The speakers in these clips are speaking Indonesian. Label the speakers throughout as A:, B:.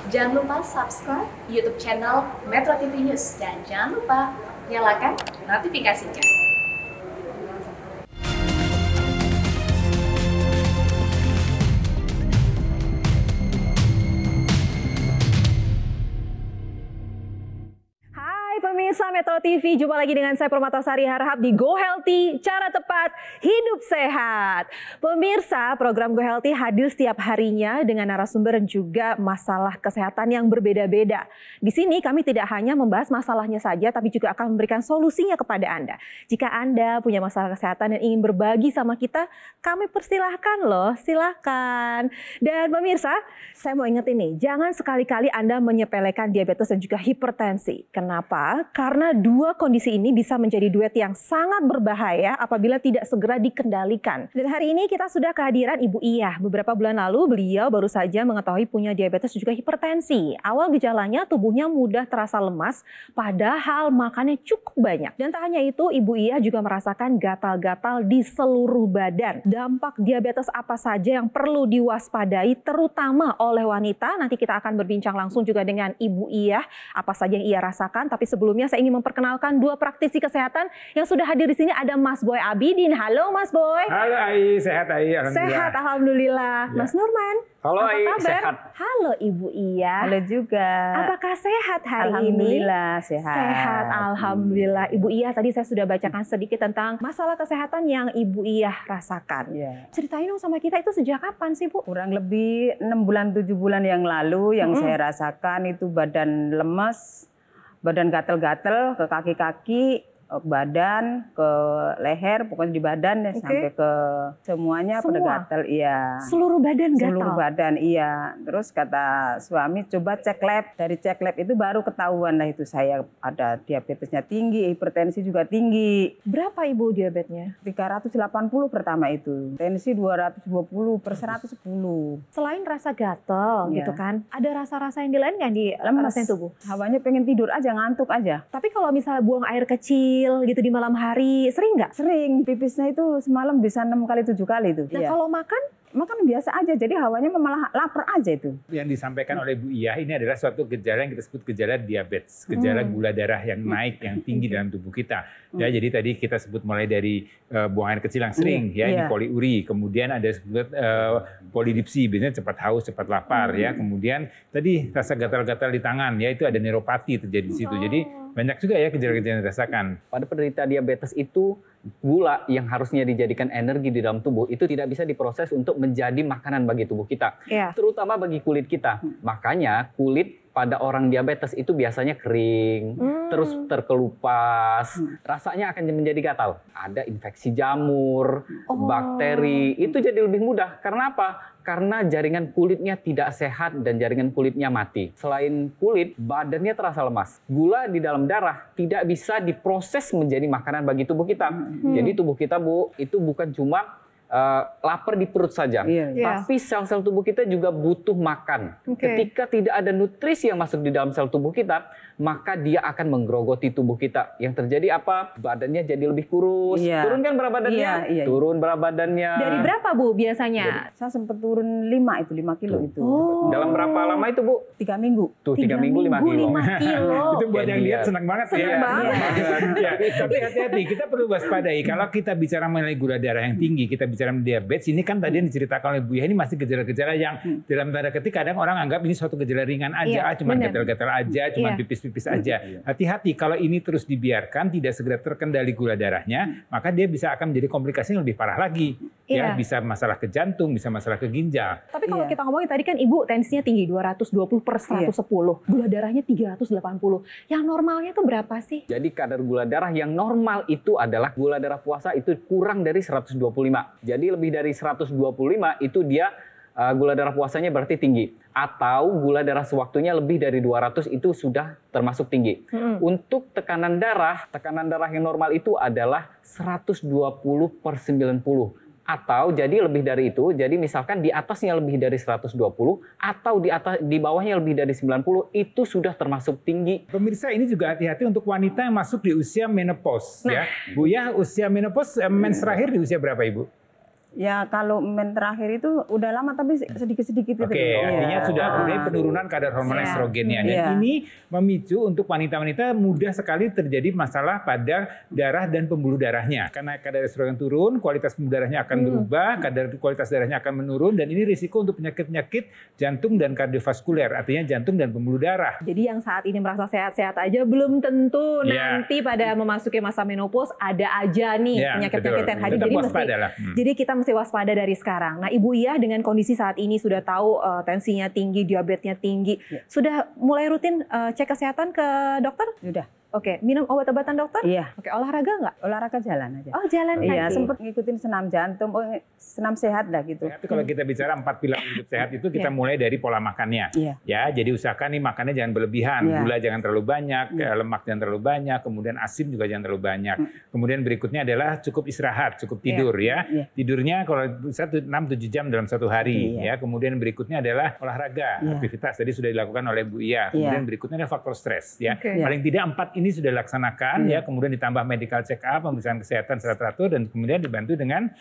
A: Jangan lupa subscribe YouTube channel Metro TV News dan jangan lupa nyalakan notifikasinya.
B: Pemirsa Metro TV, jumpa lagi dengan saya Permatasari Harahap di Go Healthy, cara tepat hidup sehat. Pemirsa, program Go Healthy hadir setiap harinya dengan narasumber dan juga masalah kesehatan yang berbeda-beda. Di sini kami tidak hanya membahas masalahnya saja, tapi juga akan memberikan solusinya kepada Anda. Jika Anda punya masalah kesehatan dan ingin berbagi sama kita, kami persilahkan loh, silahkan. Dan pemirsa, saya mau ingat ini, jangan sekali-kali Anda menyepelekan diabetes dan juga hipertensi. Kenapa? Karena dua kondisi ini bisa menjadi duet yang sangat berbahaya apabila tidak segera dikendalikan. Dan hari ini kita sudah kehadiran Ibu Iyah. Beberapa bulan lalu beliau baru saja mengetahui punya diabetes dan juga hipertensi. Awal gejalanya tubuhnya mudah terasa lemas padahal makannya cukup banyak. Dan tak hanya itu, Ibu Iyah juga merasakan gatal-gatal di seluruh badan. Dampak diabetes apa saja yang perlu diwaspadai terutama oleh wanita? Nanti kita akan berbincang langsung juga dengan Ibu Iyah apa saja yang ia rasakan. Tapi sebelumnya saya ingin memperkenalkan dua praktisi kesehatan yang sudah hadir di sini. Ada Mas Boy Abidin. Halo Mas Boy.
C: Halo Ai, sehat Ai? Alhamdulillah.
B: Sehat, alhamdulillah. Ya. Mas Nurman.
D: Halo
B: apa
D: Ai,
B: kabar?
D: sehat.
B: Halo Ibu Iyah.
D: Halo juga.
B: Apakah sehat hari ini?
D: Alhamdulillah sehat.
B: Sehat, alhamdulillah. Ibu Iyah, tadi saya sudah bacakan sedikit tentang masalah kesehatan yang Ibu Iyah rasakan.
D: Ya.
B: Ceritain dong sama kita, itu sejak kapan sih Bu?
D: Kurang lebih 6 bulan 7 bulan yang lalu yang saya rasakan itu badan lemes, badan gatel-gatel ke kaki-kaki, badan, ke leher, pokoknya di badan sampai ke semuanya pada gatel, iya.
B: Seluruh badan gatal?
D: Seluruh badan, iya. Terus kata suami, coba cek lab. Dari cek lab itu baru ketahuan lah itu saya ada diabetesnya tinggi, hipertensi juga tinggi.
B: Berapa Ibu diabetesnya?
D: 380 pertama itu. Tensi 220/110.
B: Selain rasa gatel gitu kan, ada rasa-rasa yang lain nggak di rasain tubuh?
D: Hawanya pengen tidur aja, ngantuk aja.
B: Tapi kalau misalnya buang air kecil gitu di malam hari, sering nggak?
D: Sering, pipisnya itu semalam bisa 6 kali 7 kali tuh.
B: Nah kalau makan
D: biasa aja, jadi hawanya malah lapar aja itu.
C: Yang disampaikan oleh Bu Iyah ini adalah suatu gejala yang kita sebut gejala diabetes, gejala gula darah yang naik, yang tinggi dalam tubuh kita. Ya, jadi tadi kita sebut mulai dari buang air kecil yang sering, ini poliuri, kemudian ada sebut polidipsi, biasanya cepat haus, cepat lapar, ya. Kemudian tadi rasa gatal-gatal di tangan, ya itu ada neuropati terjadi di situ. Jadi banyak juga ya gejala-gejala yang dirasakan.
E: Pada penderita diabetes itu gula yang harusnya dijadikan energi di dalam tubuh itu tidak bisa diproses untuk menjadi makanan bagi tubuh kita, terutama bagi kulit kita. Makanya kulit pada orang diabetes itu biasanya kering, terus terkelupas, rasanya akan menjadi gatal. Ada infeksi jamur, bakteri, itu jadi lebih mudah. Karena apa? Karena jaringan kulitnya tidak sehat dan jaringan kulitnya mati. Selain kulit, badannya terasa lemas. Gula di dalam darah tidak bisa diproses menjadi makanan bagi tubuh kita. Jadi tubuh kita, Bu, itu bukan cuma lapar di perut saja, tapi sel-sel tubuh kita juga butuh makan. Ketika tidak ada nutrisi yang masuk di dalam sel tubuh kita, maka dia akan menggerogoti tubuh kita. Yang terjadi apa? Badannya jadi lebih kurus. Turun kan berat badannya? Turun berat badannya.
B: Dari berapa Bu biasanya?
D: Saya sempat turun 5 kilo itu.
E: Dalam berapa lama itu Bu?
D: 3 minggu.
E: Tuh 3 minggu 5 kilo.
C: Itu buat yang lihat senang banget.
B: Senang banget.
C: Ya, tapi hati-hati, kita perlu waspadai. Kalau kita bicara mengenai gula darah yang tinggi, kita bicara diabetes, ini kan tadi yang diceritakan oleh Bu Iyah, ini masih gejala-gejala yang dalam tanda ketik kadang orang anggap ini suatu gejala ringan aja, cuma gatal-gatal aja, cuma pipis-pipis aja. Hati-hati, kalau ini terus dibiarkan, tidak segera terkendali gula darahnya, maka dia bisa akan menjadi komplikasi yang lebih parah lagi. Ya, bisa masalah ke jantung, bisa masalah ke ginjal.
B: Tapi kalau kita ngomongin tadi kan Ibu tensinya tinggi 220/110, gula darahnya 380. Yang normalnya itu berapa sih?
E: Jadi kadar gula darah yang normal itu adalah gula darah puasa itu kurang dari 125. Jadi lebih dari 125 itu dia gula darah puasanya berarti tinggi. Atau gula darah sewaktunya lebih dari 200 itu sudah termasuk tinggi. Untuk tekanan darah yang normal itu adalah 120/90. Atau jadi lebih dari itu, jadi misalkan di atasnya lebih dari 120 atau di bawahnya lebih dari 90 itu sudah termasuk tinggi.
C: Pemirsa, ini juga hati-hati untuk wanita yang masuk di usia menopause. Ya, Bu ya, usia menopause mens terakhir di usia berapa Ibu?
D: Ya kalau terakhir itu udah lama tapi sedikit-sedikit itu.
C: Oke, artinya sudah mulai penurunan kadar hormon estrogennya. Dan ini memicu untuk wanita-wanita mudah sekali terjadi masalah pada darah dan pembuluh darahnya. Karena kadar estrogen turun, kualitas pembuluh darahnya akan berubah, kualitas darahnya akan menurun, dan ini risiko untuk penyakit-penyakit jantung dan kardiovaskuler, artinya jantung dan pembuluh darah.
B: Jadi yang saat ini merasa sehat-sehat aja belum tentu nanti pada memasuki masa menopause ada aja nih penyakit-penyakit yang hadir. Jadi kita mesti waspada dari sekarang. Nah, Ibu Iyah dengan kondisi saat ini sudah tahu tensinya tinggi, diabetesnya tinggi, sudah mulai rutin cek kesehatan ke dokter?
D: Sudah.
B: Oke, minum obat-obatan dokter?
D: Iya.
B: Oke, olahraga nggak?
D: Olahraga jalan aja.
B: Oh, jalan kaki.
D: Iya, sempat ngikutin senam jantung, senam sehat lah gitu.
C: Tapi kalau kita bicara 4 pilar hidup sehat itu kita mulai dari pola makannya. Ya, jadi usahakan nih makannya jangan berlebihan, gula jangan terlalu banyak, lemak jangan terlalu banyak, kemudian asin juga jangan terlalu banyak. Kemudian berikutnya adalah cukup istirahat, cukup tidur ya. Tidurnya kalau bisa 6-7 jam dalam satu hari ya. Kemudian berikutnya adalah olahraga, aktivitas tadi sudah dilakukan oleh Bu Iyah. Kemudian berikutnya adalah faktor stres ya. Paling tidak 4 ini sudah dilaksanakan ya, kemudian ditambah medical check up, pemeriksaan kesehatan secara teratur, dan kemudian dibantu dengan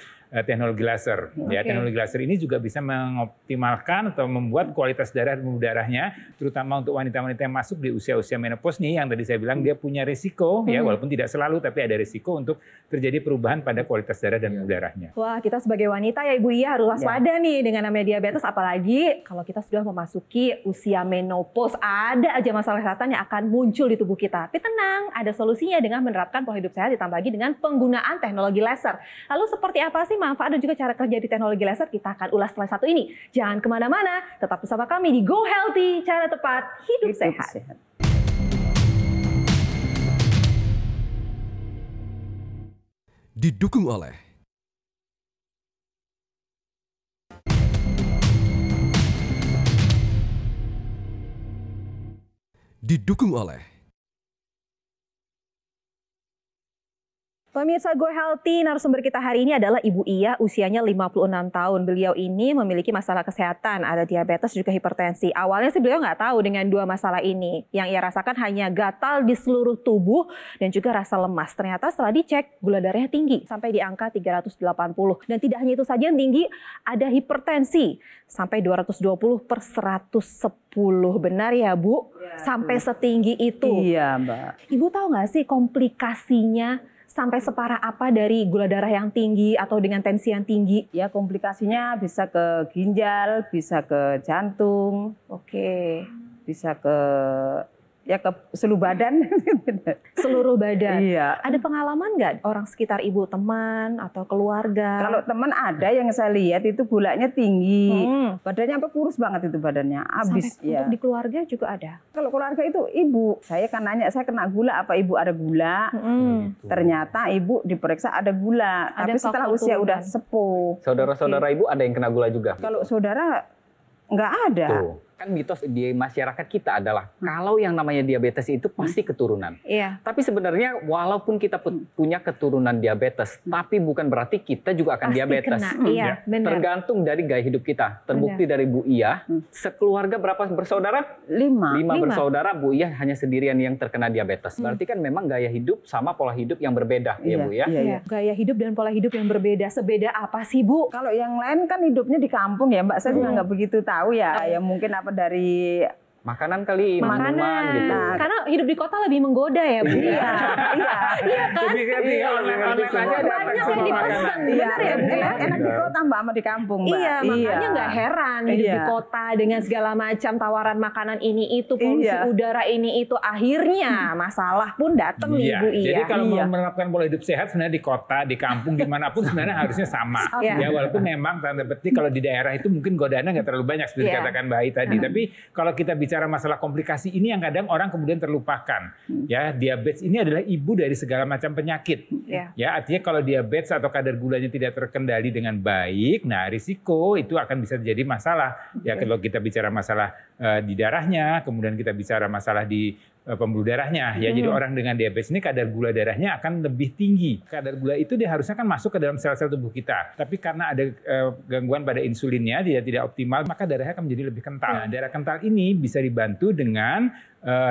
C: teknologi laser. Ya, teknologi laser ini juga bisa mengoptimalkan atau membuat kualitas darah dan pembuluh darahnya, terutama untuk wanita-wanita yang masuk di usia-usia menopause nih, yang tadi saya bilang dia punya risiko ya, walaupun tidak selalu tapi ada risiko untuk terjadi perubahan pada kualitas darah dan pembuluh darahnya.
B: Wah, kita sebagai wanita ya Ibu Iyah harus waspada nih dengan namanya diabetes, apalagi kalau kita sudah memasuki usia menopause, ada aja masalah kesehatan yang akan muncul di tubuh kita. Tapi tenang, ada solusinya dengan menerapkan pola hidup sehat ditambah lagi dengan penggunaan teknologi laser. Lalu seperti apa sih manfaat dan juga cara kerja di teknologi laser? Kita akan ulas setelah satu ini. Jangan kemana-mana, tetap bersama kami di Go Healthy, cara tepat hidup sehat.
F: Didukung oleh
B: Pemirsa Go Healthy, narasumber kita hari ini adalah Ibu Iyah, usianya 56 tahun. Beliau ini memiliki masalah kesehatan, ada diabetes juga hipertensi. Awalnya sih beliau nggak tahu dengan dua masalah ini. Yang ia rasakan hanya gatal di seluruh tubuh dan juga rasa lemas. Ternyata setelah dicek, gula darahnya tinggi sampai di angka 380. Dan tidak hanya itu saja yang tinggi, ada hipertensi sampai 220/110. Benar ya Bu? Sampai setinggi itu.
D: Iya Mbak.
B: Ibu tahu nggak sih komplikasinya sampai separah apa dari gula darah yang tinggi atau dengan tensi yang tinggi?
D: Ya komplikasinya bisa ke ginjal, bisa ke jantung, bisa ke seluruh badan.
B: Seluruh badan.
D: Iya.
B: Ada pengalaman nggak orang sekitar Ibu, teman atau keluarga?
D: Kalau teman ada yang saya lihat itu gulanya tinggi, badannya kurus banget itu badannya, habis.
B: Untuk di keluarga juga ada.
D: Kalau keluarga itu ibu, saya kan nanya, saya kena gula apa ibu ada gula? Ternyata ibu diperiksa ada gula, tapi setelah usia udah sepuh.
E: Saudara-saudara ibu ada yang kena gula juga?
D: Kalau saudara nggak ada.
E: Tuh. Kan mitos di masyarakat kita adalah kalau yang namanya diabetes itu pasti keturunan.
B: Iya.
E: Tapi sebenarnya walaupun kita punya keturunan diabetes, tapi bukan berarti kita juga akan
B: pasti
E: diabetes.
B: Kena. Iya, benar.
E: Tergantung dari gaya hidup kita. Terbukti dari Bu Iyah, sekeluarga berapa bersaudara? 5 bersaudara, Bu Iyah hanya sendirian yang terkena diabetes. Berarti kan memang gaya hidup sama pola hidup yang berbeda, ya Bu ya.
B: Iya. Gaya hidup dan pola hidup yang berbeda. Sebeda apa sih Bu?
D: Kalau yang lain kan hidupnya di kampung ya Mbak, saya juga nggak begitu tahu ya. Ya mungkin dari
E: makanan kali, minuman gitu.
B: Karena hidup di kota lebih menggoda ya Bu. Iya kan? Banyak yang dipesan. Benar ya Bu.
D: Enak di kota Mbak sama di kampung Mbak.
B: Iya, makanya nggak heran hidup di kota dengan segala macam tawaran makanan ini itu, polusi udara ini itu, akhirnya masalah pun datang nih Bu Iyah.
C: Jadi kalau mau menerapkan pola hidup sehat sebenarnya di kota, di kampung, dimanapun sebenarnya harusnya sama. Ya walaupun memang tanda petik kalau di daerah itu mungkin godaannya nggak terlalu banyak seperti katakan Mbak Ai tadi. Tapi kalau kita bicara masalah komplikasi ini yang kadang orang kemudian terlupakan. Ya, diabetes ini adalah ibu dari segala macam penyakit. Ya, artinya kalau diabetes atau kadar gulanya tidak terkendali dengan baik, nah risiko itu akan bisa jadi masalah. Ya, kalau kita bicara masalah di darahnya, kemudian kita bicara masalah di pembuluh darahnya, ya. Jadi orang dengan diabetes ini kadar gula darahnya akan lebih tinggi. Kadar gula itu dia harusnya kan masuk ke dalam sel-sel tubuh kita. Tapi karena ada gangguan pada insulinnya, dia tidak optimal, maka darahnya akan menjadi lebih kental. Nah, darah kental ini bisa dibantu dengan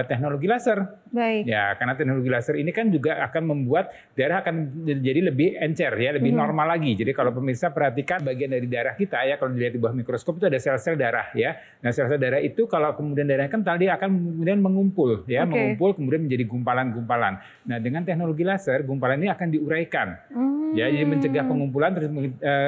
C: teknologi laser.
B: Baik.
C: Ya, karena teknologi laser ini kan juga akan membuat darah akan jadi lebih encer ya, lebih normal lagi. Jadi kalau pemirsa perhatikan bagian dari darah kita ya, kalau dilihat di bawah mikroskop itu ada sel-sel darah ya. Nah, sel-sel darah itu kalau kemudian darahnya kental dia akan kemudian mengumpul ya, mengumpul kemudian menjadi gumpalan-gumpalan. Nah, dengan teknologi laser gumpalan ini akan diuraikan. Ya, jadi mencegah pengumpulan, terus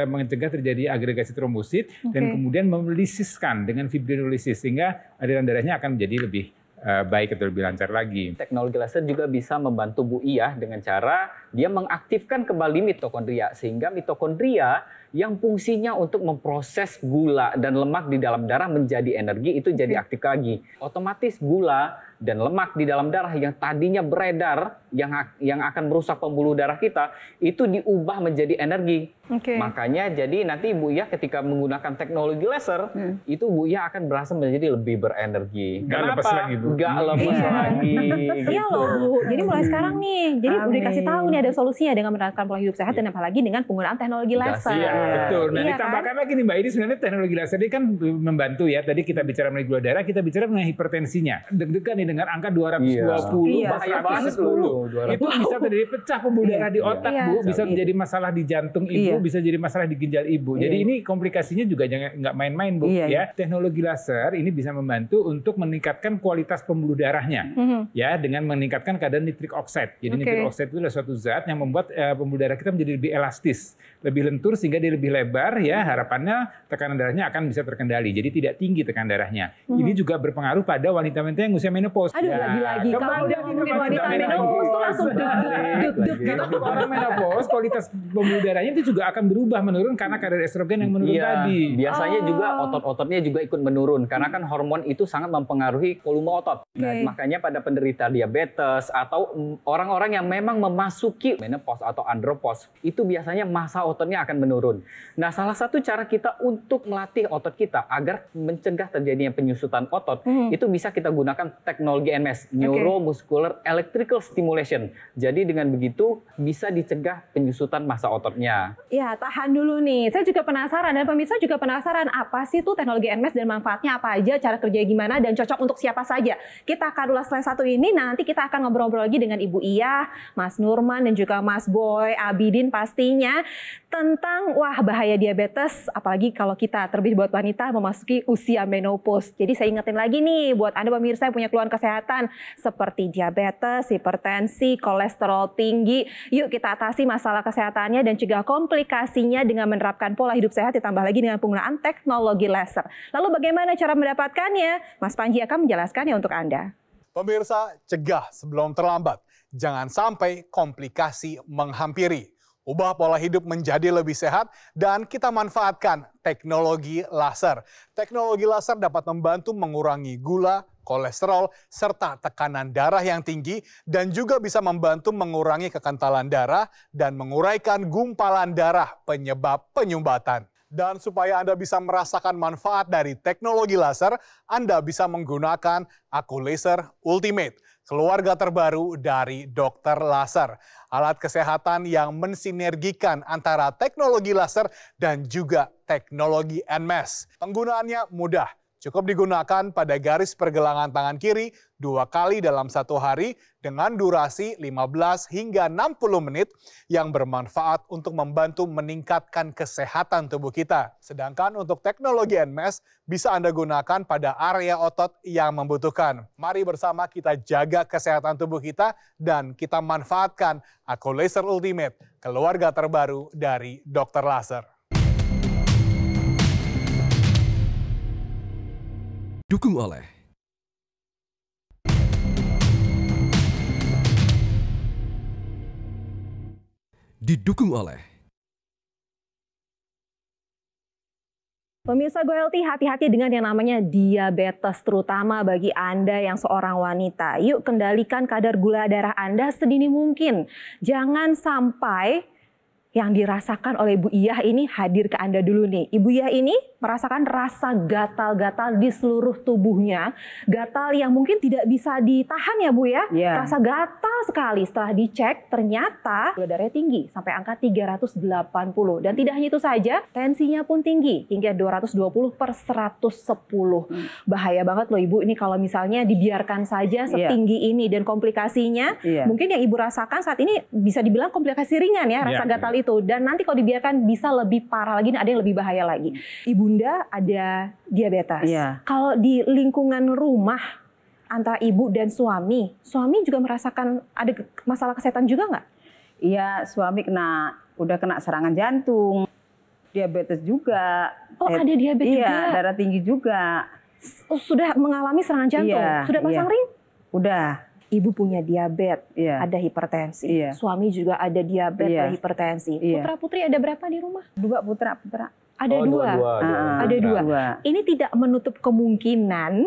C: mencegah terjadi agregasi trombosit dan kemudian melisiskan dengan fibrinolisis sehingga aliran darahnya akan menjadi lebih baik atau lebih lancar lagi.
E: Teknologi laser juga bisa membantu Bu Iyah dengan cara dia mengaktifkan kembali mitokondria sehingga mitokondria yang fungsinya untuk memproses gula dan lemak di dalam darah menjadi energi itu jadi aktif lagi. Otomatis gula dan lemak di dalam darah yang tadinya beredar yang akan merusak pembuluh darah kita itu diubah menjadi energi. Makanya jadi nanti Bu Iyah ketika menggunakan teknologi laser itu Bu Iyah akan berasa menjadi lebih berenergi.
C: Nggak lepas lagi, Bu.
E: Nggak lepas lagi.
B: Iya loh Bu. Jadi mulai sekarang nih, jadi udah dikasih tahu nih ada solusinya dengan menerapkan pola hidup sehat dan apalagi dengan penggunaan teknologi laser.
C: Iya, betul. Nah,
B: Iya,
C: ditambahkan lagi nih Mbak, ini sebenarnya teknologi laser ini kan membantu ya. Tadi kita bicara mengenai gula darah, kita bicara mengenai hipertensinya. Deg-degan nih dengan angka 220,
E: bahaya banget loh.
C: Itu bisa terjadi pecah pembuluh darah di otak, Bu. Bisa terjadi masalah di jantung ibu, bisa jadi masalah di ginjal ibu. Jadi ini komplikasinya juga nggak main-main, Bu. Ya, teknologi laser ini bisa membantu untuk meningkatkan kualitas pembuluh darahnya, ya, dengan meningkatkan kadar nitrik oxide. Jadi nitrik oxide itu adalah suatu zat yang membuat pembuluh darah kita menjadi lebih elastis, lebih lentur sehingga dia lebih lebar. Ya, harapannya tekanan darahnya akan bisa terkendali. Jadi tidak tinggi tekanan darahnya. Ini juga berpengaruh pada wanita-wanita yang usia menopause.
B: Aduh, lagi-lagi kalau udah ngomongin wanita menopause tuh langsung deg-deg.
C: Karena orang menopause kualitas pembuluh darahnya itu juga akan berubah menurun karena kadar estrogen yang menurun tadi.
E: Biasanya juga otot-ototnya juga ikut menurun karena kan hormon itu sangat mempengaruhi volume otot. Nah, makanya pada penderita diabetes atau orang-orang yang memang memasuki menopause atau andropause itu biasanya massa ototnya akan menurun. Nah, salah satu cara kita untuk melatih otot kita agar mencegah terjadinya penyusutan otot itu bisa kita gunakan teknologi NMS, Neuromuscular Electrical Stimulation. Jadi dengan begitu bisa dicegah penyusutan massa ototnya.
B: Ya, tahan dulu nih. Saya juga penasaran dan pemirsa juga penasaran apa sih tuh teknologi NMS dan manfaatnya apa aja, cara kerjanya gimana dan cocok untuk siapa saja. Kita akan ulas selain satu ini, nanti kita akan ngobrol-ngobrol lagi dengan Ibu Iyah, Mas Nurman dan juga Mas Boy Abidin pastinya tentang bahaya diabetes, apalagi kalau kita terlebih buat wanita memasuki usia menopause. Jadi saya ingetin lagi nih buat Anda pemirsa yang punya keluhan kesehatan seperti diabetes, hipertensi, kolesterol tinggi. Yuk kita atasi masalah kesehatannya dan cegah komplikasinya dengan menerapkan pola hidup sehat ditambah lagi dengan penggunaan teknologi laser. Lalu bagaimana cara mendapatkannya? Mas Panji akan menjelaskannya untuk Anda.
F: Pemirsa, cegah sebelum terlambat. Jangan sampai komplikasi menghampiri. Ubah pola hidup menjadi lebih sehat dan kita manfaatkan teknologi laser. Teknologi laser dapat membantu mengurangi gula, kolesterol, serta tekanan darah yang tinggi dan juga bisa membantu mengurangi kekentalan darah dan menguraikan gumpalan darah penyebab penyumbatan. Dan supaya Anda bisa merasakan manfaat dari teknologi laser, Anda bisa menggunakan Accu-Laser Ultimate, keluarga terbaru dari Dokter Laser. Alat kesehatan yang mensinergikan antara teknologi laser dan juga teknologi NMS. Penggunaannya mudah. Cukup digunakan pada garis pergelangan tangan kiri 2 kali dalam 1 hari dengan durasi 15 hingga 60 menit yang bermanfaat untuk membantu meningkatkan kesehatan tubuh kita. Sedangkan untuk teknologi NMS bisa Anda gunakan pada area otot yang membutuhkan. Mari bersama kita jaga kesehatan tubuh kita dan kita manfaatkan Accu-Laser Ultimate, keluarga terbaru dari Dokter Laser.
G: Dukung oleh didukung oleh
B: Pemirsa Go Healthy, hati-hati dengan yang namanya diabetes, terutama bagi Anda yang seorang wanita. Yuk kendalikan kadar gula darah Anda sedini mungkin. Jangan sampai yang dirasakan oleh Ibu Iyah ini hadir ke Anda dulu nih. Ibu Iyah ini merasakan rasa gatal-gatal di seluruh tubuhnya. Gatal yang mungkin tidak bisa ditahan ya Bu ya.
D: Iya.
B: Rasa gatal sekali. Setelah dicek ternyata gula darahnya tinggi sampai angka 380. Dan tidak hanya itu saja, tensinya pun tinggi hingga 220/110. Bahaya banget loh Ibu ini kalau misalnya dibiarkan saja setinggi ini. Dan komplikasinya mungkin yang Ibu rasakan saat ini bisa dibilang komplikasi ringan ya, rasa gatal itu. Dan nanti kalau dibiarkan bisa lebih parah lagi, ada yang lebih bahaya lagi. Ibunda ada diabetes. Kalau di lingkungan rumah antara ibu dan suami juga merasakan ada masalah kesehatan juga nggak?
D: Iya, suami udah kena serangan jantung, diabetes juga.
B: Oh, ada diabetes juga?
D: Iya, darah tinggi juga.
B: Sudah mengalami serangan jantung? Sudah pasang ring?
D: Udah.
B: Ibu punya diabetes, ada hipertensi. Suami juga ada diabetes, ada hipertensi. Putra-putri ada berapa di rumah?
D: 2 putra.
B: Ada dua. Ada dua. Ini tidak menutup kemungkinan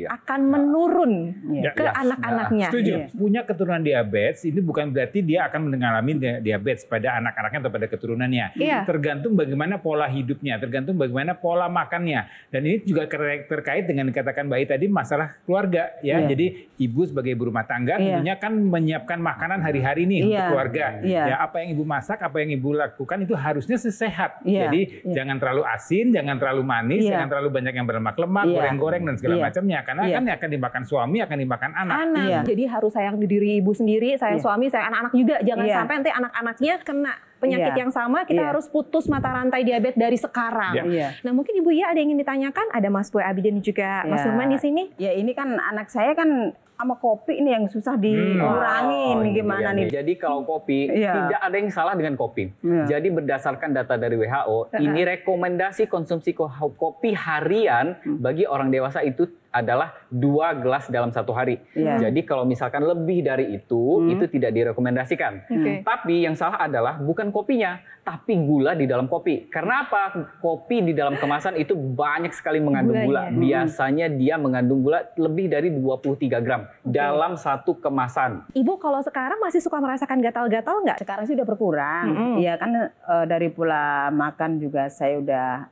B: akan menurun ke anak-anaknya.
C: Setuju. Punya keturunan diabetes ini bukan berarti dia akan mengalami diabetes pada anak-anaknya atau pada keturunannya. Tergantung bagaimana pola hidupnya, tergantung bagaimana pola makannya. Dan ini juga terkait dengan dikatakan Mbak I tadi masalah keluarga ya. Jadi ibu sebagai ibu rumah tangga tentunya kan menyiapkan makanan hari-hari nih untuk keluarga. Ya, apa yang ibu masak, apa yang ibu lakukan itu harusnya sehat. Jadi jangan terlalu asin, jangan terlalu manis, jangan terlalu banyak yang berlemak-lemak, goreng-goreng dan segala macamnya. Karena kan akan dimakan suami, akan dimakan anak.
B: Jadi harus sayang di diri ibu sendiri, sayang suami, sayang anak-anak juga. Jangan sampai nanti anak-anaknya kena penyakit yang sama, kita harus putus mata rantai diabetes dari sekarang. Nah mungkin Ibu Iyah ada yang ingin ditanyakan, ada Mas Boy Abidin juga Mas Nurman di sini.
D: Ya ini kan anak saya kan sama kopi ini yang susah dikurangin gimana nih.
E: Jadi kalau kopi tidak ada yang salah dengan kopi. Jadi berdasarkan data dari WHO, ini rekomendasi konsumsi kopi harian bagi orang dewasa itu adalah 2 gelas dalam 1 hari. Jadi kalau misalkan lebih dari itu tidak direkomendasikan. Tapi yang salah adalah bukan kopinya, tapi gula di dalam kopi. Karena apa? Kopi di dalam kemasan itu banyak sekali mengandung gula. Biasanya dia mengandung gula lebih dari 23 gram dalam 1 kemasan.
B: Ibu kalau sekarang masih suka merasakan gatal-gatal nggak?
D: Sekarang sih udah berkurang. Iya kan dari pola makan juga saya udah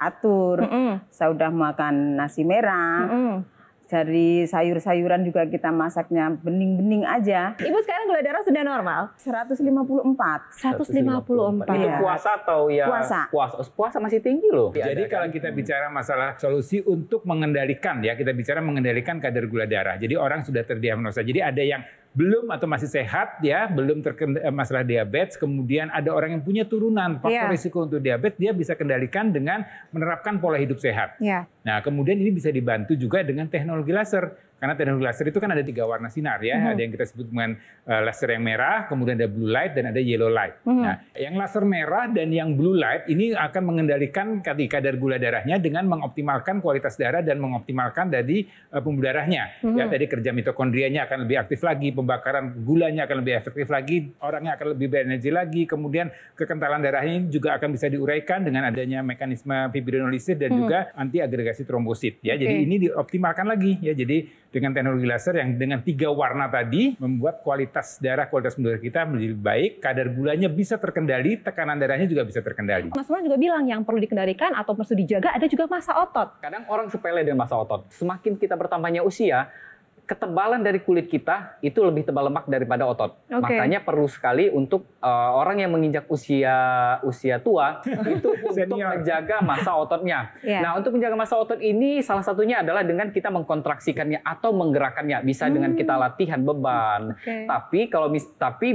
D: atur. Saya udah makan nasi merah. Dari sayur-sayuran juga kita masaknya bening-bening aja.
B: Ibu sekarang gula darah sudah normal?
D: 154.
B: 154.
E: Itu puasa atau ya? Puasa masih tinggi loh.
C: Jadi kalau kita bicara masalah solusi untuk mengendalikan ya, kita bicara mengendalikan kadar gula darah. Jadi orang sudah terdiagnosa. Jadi ada yang belum atau masih sehat ya, belum terkena masalah diabetes, kemudian ada orang yang punya turunan faktor risiko untuk diabetes, dia bisa kendalikan dengan menerapkan pola hidup sehat. Nah, kemudian ini bisa dibantu juga dengan teknologi laser. Karena teknologi laser itu kan ada 3 warna sinar ya. Ada yang kita sebut dengan laser yang merah, kemudian ada blue light dan ada yellow light. Nah, yang laser merah dan yang blue light ini akan mengendalikan kadar gula darahnya dengan mengoptimalkan kualitas darah dan mengoptimalkan dari pembuluh darahnya. Ya, tadi kerja mitokondrianya akan lebih aktif lagi, pembakaran gulanya akan lebih efektif lagi, orangnya akan lebih berenergi lagi, kemudian kekentalan darahnya ini juga akan bisa diuraikan dengan adanya mekanisme fibrinolisis dan juga anti agregasi trombosit. Ya, jadi ini dioptimalkan lagi ya. Jadi dengan teknologi laser yang dengan 3 warna tadi membuat kualitas darah, kualitas pembuluh darah kita menjadi baik, kadar gulanya bisa terkendali, tekanan darahnya juga bisa terkendali.
B: Mas Nurman juga bilang yang perlu dikendalikan atau perlu dijaga ada juga masa otot.
E: Kadang orang sepele dengan masa otot. Semakin kita bertambahnya usia, ketebalan dari kulit kita itu lebih tebal lemak daripada otot. Makanya perlu sekali untuk orang yang menginjak usia tua itu untuk menjaga masa ototnya. Nah, untuk menjaga masa otot ini salah satunya adalah dengan kita mengkontraksikannya atau menggerakkannya. Bisa dengan kita latihan beban. Tapi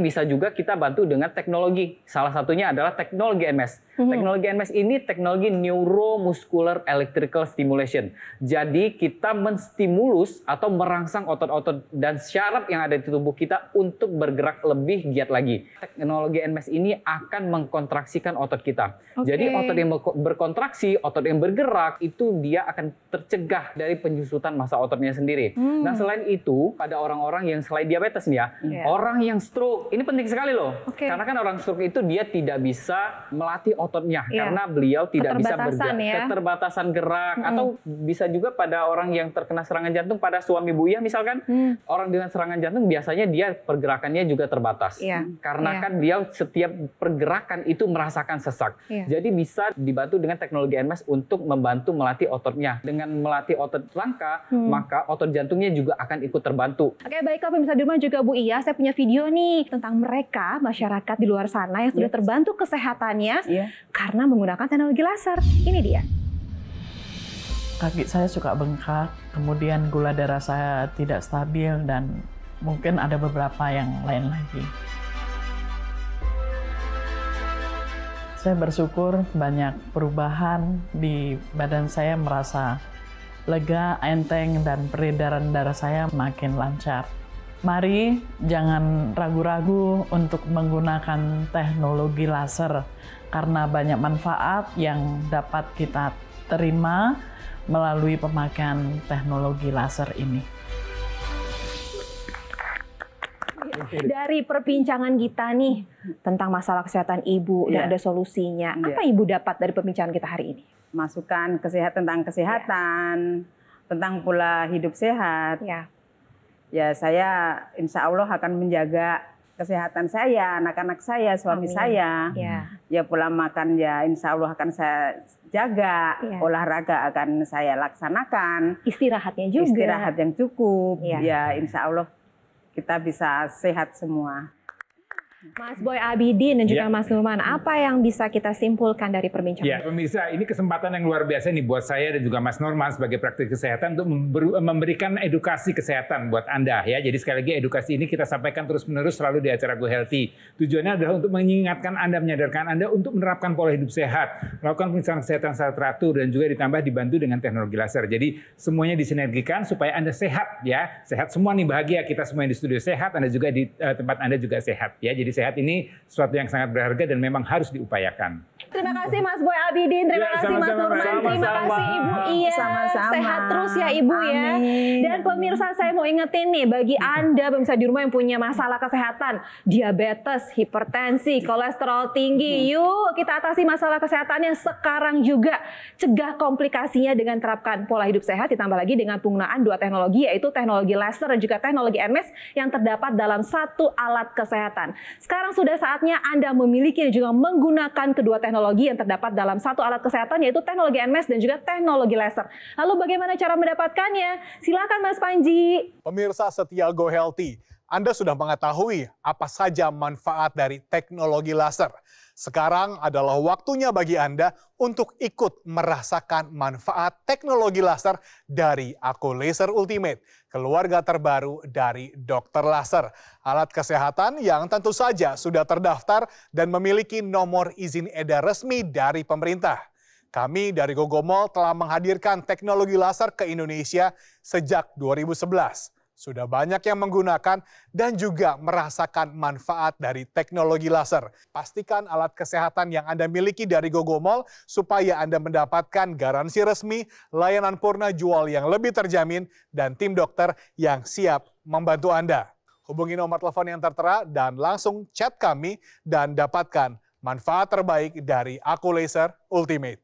E: bisa juga kita bantu dengan teknologi. Salah satunya adalah teknologi NMES. Teknologi NMES ini teknologi neuromuscular electrical stimulation. Jadi kita menstimulus atau merangsang otot-otot dan syaraf yang ada di tubuh kita untuk bergerak lebih giat lagi. Teknologi NMES ini akan mengkontraksikan otot kita. Jadi otot yang berkontraksi, otot yang bergerak, itu dia akan tercegah dari penyusutan massa ototnya sendiri. Nah, selain itu, pada orang-orang yang selain diabetes nih ya, orang yang stroke, ini penting sekali loh. Karena kan orang stroke itu dia tidak bisa melatih ototnya karena beliau tidak bisa bergerak, keterbatasan gerak, atau bisa juga pada orang yang terkena serangan jantung, pada suami Bu Iyah misalkan orang dengan serangan jantung biasanya dia pergerakannya juga terbatas. Karena kan dia setiap pergerakan itu merasakan sesak. Jadi bisa dibantu dengan teknologi NMAS untuk membantu melatih ototnya. Dengan melatih otot rangka, maka otot jantungnya juga akan ikut terbantu.
B: Oke, baiklah pemirsa di rumah juga Bu Iya, saya punya video nih tentang mereka, masyarakat di luar sana yang sudah terbantu kesehatannya karena menggunakan teknologi laser. Ini dia.
H: Kaki saya suka bengkak, kemudian gula darah saya tidak stabil, dan mungkin ada beberapa yang lain lagi. Saya bersyukur banyak perubahan di badan saya, merasa lega, enteng, dan peredaran darah saya makin lancar. Mari jangan ragu-ragu untuk menggunakan teknologi laser karena banyak manfaat yang dapat kita terima melalui pemakaian teknologi laser ini.
B: Dari perbincangan kita nih tentang masalah kesehatan Ibu dan ada solusinya. Apa Ibu dapat dari perbincangan kita hari ini?
D: Masukan tentang kesehatan, tentang pola hidup sehat. Ya, saya insya Allah akan menjaga kesehatan saya, anak-anak saya, suami saya. Ya, pola makan ya insya Allah akan saya jaga. Olahraga akan saya laksanakan.
B: Istirahatnya juga.
D: Istirahat yang cukup. Ya, insya Allah kita bisa sehat semua.
B: Mas Boy Abidin dan juga Mas Nurman, apa yang bisa kita simpulkan dari perbincangan?
C: Ya, pemirsa, ini kesempatan yang luar biasa nih buat saya dan juga Mas Nurman sebagai praktisi kesehatan untuk memberikan edukasi kesehatan buat Anda ya. Jadi sekali lagi edukasi ini kita sampaikan terus-menerus selalu di acara Go Healthy. Tujuannya adalah untuk mengingatkan Anda, menyadarkan Anda untuk menerapkan pola hidup sehat, melakukan pemeriksaan kesehatan secara teratur dan juga ditambah dibantu dengan teknologi laser. Jadi semuanya disinergikan supaya Anda sehat ya. Sehat semua nih, bahagia kita semua yang di studio sehat, Anda juga di tempat Anda juga sehat ya. Jadi sehat ini sesuatu yang sangat berharga dan memang harus diupayakan.
B: Terima kasih Mas Boy Abidin, terima kasih Mas Nurman, terima kasih Ibu Iya. Sehat terus ya Ibu ya. Dan pemirsa, saya mau ingetin nih bagi Anda pemirsa di rumah yang punya masalah kesehatan, diabetes, hipertensi, kolesterol tinggi, yuk kita atasi masalah kesehatannya sekarang juga. Cegah komplikasinya dengan terapkan pola hidup sehat, ditambah lagi dengan penggunaan dua teknologi, yaitu teknologi laser dan juga teknologi NMAS yang terdapat dalam satu alat kesehatan. Sekarang sudah saatnya Anda memiliki dan juga menggunakan kedua teknologi yang terdapat dalam satu alat kesehatan, yaitu teknologi NMAS dan juga teknologi laser. Lalu bagaimana cara mendapatkannya? Silakan Mas Panji.
F: Pemirsa setia Go Healthy, Anda sudah mengetahui apa saja manfaat dari teknologi laser. Sekarang adalah waktunya bagi Anda untuk ikut merasakan manfaat teknologi laser dari Aku Laser Ultimate, keluarga terbaru dari Dokter Laser. Alat kesehatan yang tentu saja sudah terdaftar dan memiliki nomor izin edar resmi dari pemerintah. Kami dari Gogomol telah menghadirkan teknologi laser ke Indonesia sejak 2011. Sudah banyak yang menggunakan dan juga merasakan manfaat dari teknologi laser. Pastikan alat kesehatan yang Anda miliki dari Gogomol supaya Anda mendapatkan garansi resmi, layanan purna jual yang lebih terjamin, dan tim dokter yang siap membantu Anda. Hubungi nomor telepon yang tertera dan langsung chat kami dan dapatkan manfaat terbaik dari Aku Laser Ultimate.